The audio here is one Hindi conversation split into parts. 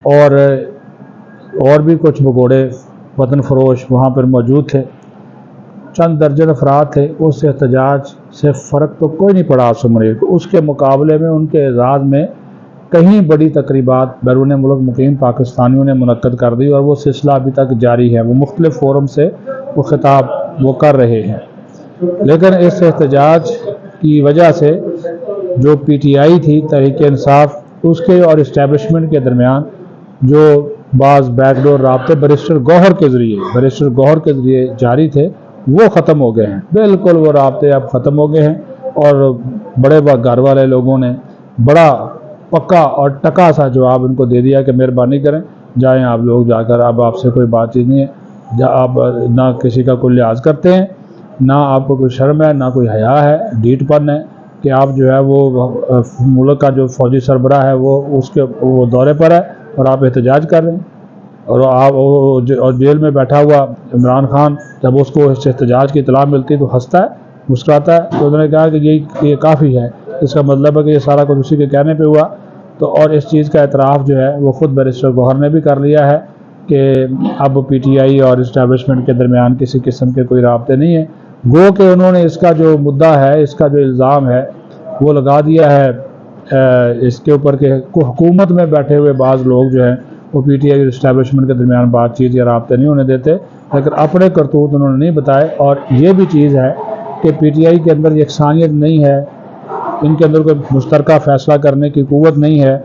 और भी कुछ भगोड़े वतन फरोश वहाँ पर मौजूद थे। चंद दर्जन अफराद थे। उस एहतजाज से फ़र्क तो कोई नहीं पड़ा आसिम मुनीर को। उसके मुकाबले में उनके एजाज़ में कहीं बड़ी तकरीबात बैरून मुल्क मुकीम पाकिस्तानियों ने मुनक्कद कर दी और वो सिलसिला अभी तक जारी है। वो मुख्तलिफ़ फोरम से वो खिताब वो कर रहे हैं। लेकिन इस एहतजाज की वजह से जो PTI थी तहरीक इंसाफ, उसके और इस्टेब्लिशमेंट के दरमियान जो बाज़ बैकडोर राब्ते बैरिस्टर गौहर के ज़रिए जारी थे वो ख़त्म हो गए हैं। बिल्कुल वो राब्ते अब ख़त्म हो गए हैं और बड़े घर वाले लोगों ने बड़ा पक्का और टका सा जवाब उनको दे दिया कि मेहरबानी करें, जाएं आप लोग जाकर, अब आपसे कोई बातचीत नहीं है। आप ना किसी का कोई लिहाज करते हैं, ना आपको कोई शर्म है, ना कोई हया है, ढीठपन है कि आप जो है वो मुल्क का जो फौजी सरबराह है वो दौरे पर है और आप एहतजाज कर रहे हैं। और जेल में बैठा हुआ इमरान खान जब उसको इस एहतजाज की इतला मिलती तो हंसता है, मुस्कुराता है। तो उन्होंने कहा कि ये काफ़ी है, इसका मतलब है कि ये सारा कुछ उसी के कहने पे हुआ। तो और इस चीज़ का एतराफ़ जो है वो ख़ुद बैरिस्टर गौहर ने भी कर लिया है कि अब PTI और इस्टेब्लिशमेंट के दरमियान किसी किस्म के कोई राब्ते नहीं है। गो कि उन्होंने इसका जो मुद्दा है, इसका जो इल्ज़ाम है वो लगा दिया है इसके ऊपर कि हुकूमत में बैठे हुए बाज़ लोग जो हैं वो PTI और इस्टेब्लिशमेंट के दरमियान बातचीत या राब्ते नहीं होने देते, लेकिन अपने करतूत उन्होंने नहीं बताए। और ये भी चीज़ है कि PTI के अंदर यकसानियत नहीं है, इनके अंदर कोई मुश्तरका फ़ैसला करने की क़ुव्वत नहीं है।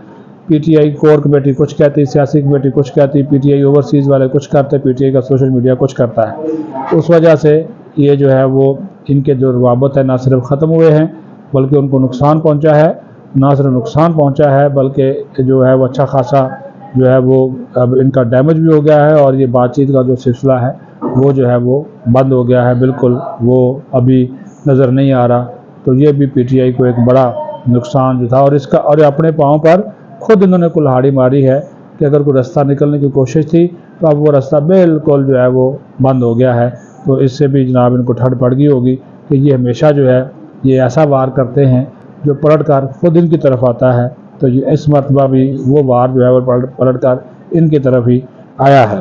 PTI कोर कमेटी कुछ कहती, सियासी कमेटी कुछ कहती, PTI ओवरसीज़ वाले कुछ करते, PTI का सोशल मीडिया कुछ करता है। उस वजह से ये जो है वो इनके जो रवाबत है ना सिर्फ ख़त्म हुए हैं बल्कि उनको नुकसान पहुँचा है। ना सिर्फ नुकसान पहुँचा है बल्कि जो है वो अच्छा खासा जो है वो अब इनका डैमेज भी हो गया है और ये बातचीत का जो सिलसिला है वो जो है वो बंद हो गया है, बिल्कुल वो अभी नज़र नहीं आ रहा। तो ये भी PTI को एक बड़ा नुकसान जो था और इसका और अपने पाँव पर खुद इन्होंने कुल्हाड़ी मारी है कि अगर कोई रास्ता निकलने की कोशिश थी तो अब वो रास्ता बिल्कुल जो है वो बंद हो गया है। तो इससे भी जनाब इनको ठंड पड़ गई होगी कि ये हमेशा जो है ये ऐसा वार करते हैं जो पलट कर खुद इनकी तरफ आता है। तो ये इस मरतबा भी वो वार जो है वो पलट कर इनकी तरफ ही आया है।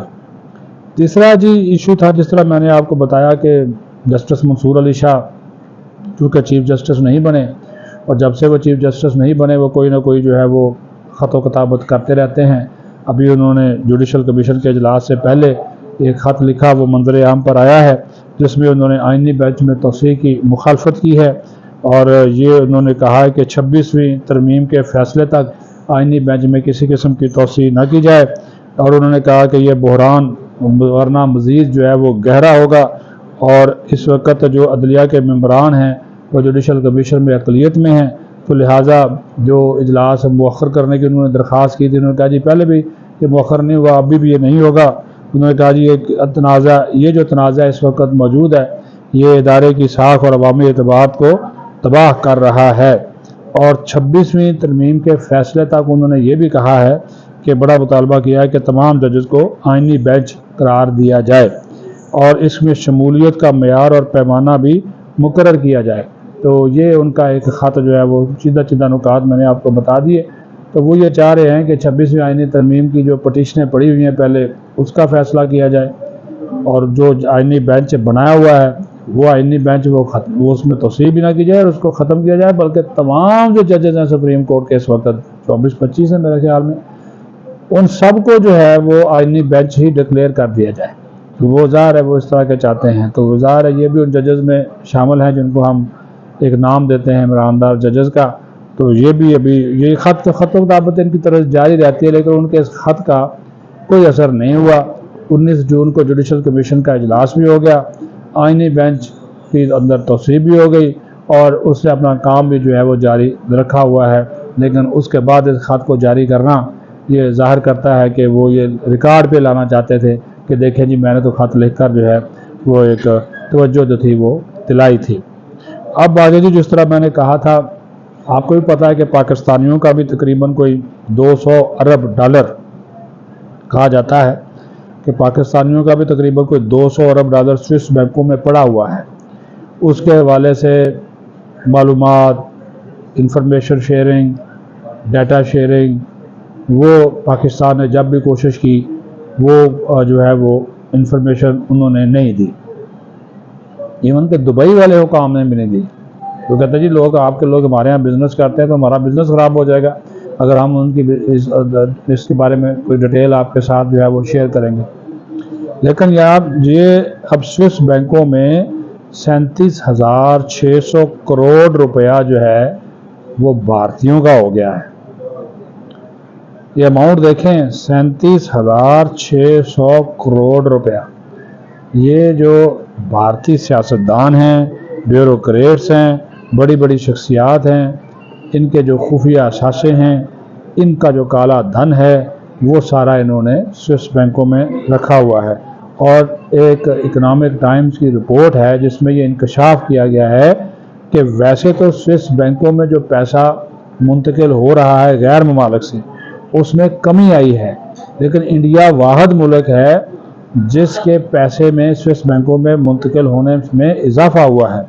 तीसरा जी इशू था, जिस तरह मैंने आपको बताया कि जस्टिस मंसूर अली शाह चूँकि चीफ़ जस्टिस नहीं बने और जब से वो चीफ़ जस्टिस नहीं बने वो कोई ना कोई जो है वो ख़त व किताबत करते रहते हैं। अभी उन्होंने जुडिशल कमीशन के इजलास से पहले एक ख़त लिखा, वो मंजर आम पर आया है, जिसमें उन्होंने आइनी बेंच में तोसी की मुखालफत की है और ये उन्होंने कहा है कि 26वीं तरमीम के फ़ैसले तक आइनी बेंच में किसी किस्म की तोसी न की जाए। और उन्होंने कहा कि यह बहरान वरना मज़ीद जो है वो गहरा होगा और इस वक्त जो अदलिया के मेंबरान हैं वो जुडिशल कमीशन में अक़लियत में हैं। तो लिहाजा जो इजलास मौखर करने की उन्होंने दरख्वास्त की थी, उन्होंने कहा जी पहले भी ये मौखर नहीं हुआ, अभी भी ये नहीं होगा। उन्होंने कहा जी ये जो तनाज़ा इस वक्त मौजूद है ये इदारे की साख और अवामी एतबार को तबाह कर रहा है। और 26वीं तरमीम के फ़ैसले तक उन्होंने ये भी कहा है कि बड़ा मुतालबा किया है कि तमाम जजेस को आइनी बेंच करार दिया जाए और इसमें शमूलियत का मेयार और पैमाना भी मुकर्रर किया जाए। तो ये उनका एक ख़त जो है वो सीधा नुकात मैंने आपको बता दिए। तो वो ये चाह रहे हैं कि 26वीं आइनी तरमीम की जो पटिशनें पड़ी हुई हैं पहले उसका फ़ैसला किया जाए और जो आइनी बेंच बनाया हुआ है वो आइनी बेंच वो उसमें तोसीह भी ना की जाए और उसको ख़त्म किया जाए, बल्कि तमाम जो जजेस हैं सुप्रीम कोर्ट के इस वक्त 24-25 है मेरे ख्याल में, उन सब को जो है वो आइनी बेंच ही डिक्लेयर कर दिया जाए। तो वो ज़ाहिर है वो इस तरह के चाहते हैं। तो ज़ाहिर है ये भी उन जजेस में शामिल हैं जिनको हम एक नाम देते हैं ईमानदार जजेस का। तो ये भी अभी ये ख़त किताबत इनकी तरफ जारी रहती है, लेकिन उनके इस ख़त का कोई असर नहीं हुआ। 19 जून को जुडिशल कमीशन का इजलास भी हो गया, आइनी बेंच के अंदर तोसीह भी हो गई और उसने अपना काम भी जो है वो जारी रखा हुआ है। लेकिन उसके बाद इस ख़त को जारी करना ये ज़ाहिर करता है कि वो ये रिकॉर्ड पे लाना चाहते थे कि देखें जी मैंने तो ख़त लिख कर जो है वो एक तवज्जो जो थी वो दिलाई थी। अब आगे जी जिस तरह मैंने कहा था, आपको भी पता है कि पाकिस्तानियों का भी तकरीबन कोई 200 अरब डॉलर कहा जाता है कि पाकिस्तानियों का भी तकरीबन कोई 200 अरब डॉलर स्विस बैंकों में पड़ा हुआ है। उसके हवाले से मालूमात, इंफॉर्मेशन शेयरिंग, डाटा शेयरिंग, वो पाकिस्तान ने जब भी कोशिश की वो जो है वो इंफॉर्मेशन उन्होंने नहीं दी। इवन के दुबई वाले हुकाम ने भी नहीं दी। तो कहते हैं जी लोग आपके लोग हमारे यहाँ बिज़नेस करते हैं तो हमारा बिज़नेस ख़राब हो जाएगा अगर हम उनकी इसके बारे में कोई डिटेल आपके साथ जो है वो शेयर करेंगे। लेकिन यार ये अब स्विस बैंकों में 37,600 करोड़ रुपया जो है वो भारतीयों का हो गया है। ये अमाउंट देखें, 37,600 करोड़ रुपया। ये जो भारतीय सियासतदान हैं, ब्यूरोक्रेट्स हैं, बड़ी बड़ी शख्सियात हैं, इनके जो खुफिया असाशे हैं, इनका जो काला धन है वो सारा इन्होंने स्विस बैंकों में रखा हुआ है। और एक इकोनॉमिक टाइम्स की रिपोर्ट है जिसमें ये इंकशाफ किया गया है कि वैसे तो स्विस बैंकों में जो पैसा मुंतकिल हो रहा है गैर ममालिक से उसमें कमी आई है, लेकिन इंडिया वाहिद मुल्क है जिसके पैसे में स्विस बैंकों में मुंतकिल होने में इजाफा हुआ है।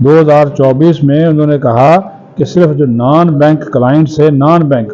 2024 में उन्होंने कहा कि सिर्फ जो नॉन बैंक क्लाइंट्स है, नॉन बैंक,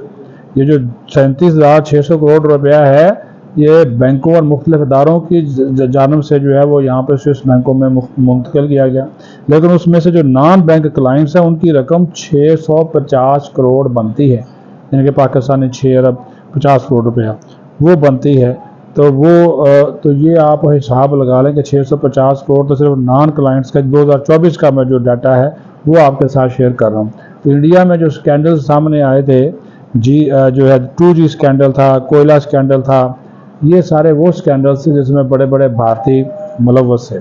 ये जो 37,600 करोड़ रुपया है ये बैंकों और मुख्तलिफ इदारों की जानब से जो है वो यहाँ पर स्विस बैंकों में मुंतकिल किया गया। लेकिन उसमें से जो नॉन बैंक क्लाइंट्स हैं उनकी रकम 650 करोड़ बनती है, यानी कि पाकिस्तानी 6 अरब 50 करोड़ रुपया वो बनती है। तो ये आप हिसाब लगा लें कि 650 करोड़ तो सिर्फ नॉन क्लाइंट्स का 2024 का मैं जो डाटा है वो आपके साथ शेयर कर रहा हूँ। तो इंडिया में जो स्कैंडल सामने आए थे जो है 2G स्कैंडल था, कोयला स्कैंडल था, ये सारे वो स्कैंडल्स थे जिसमें बड़े बड़े भारतीय मुलव्वस थे।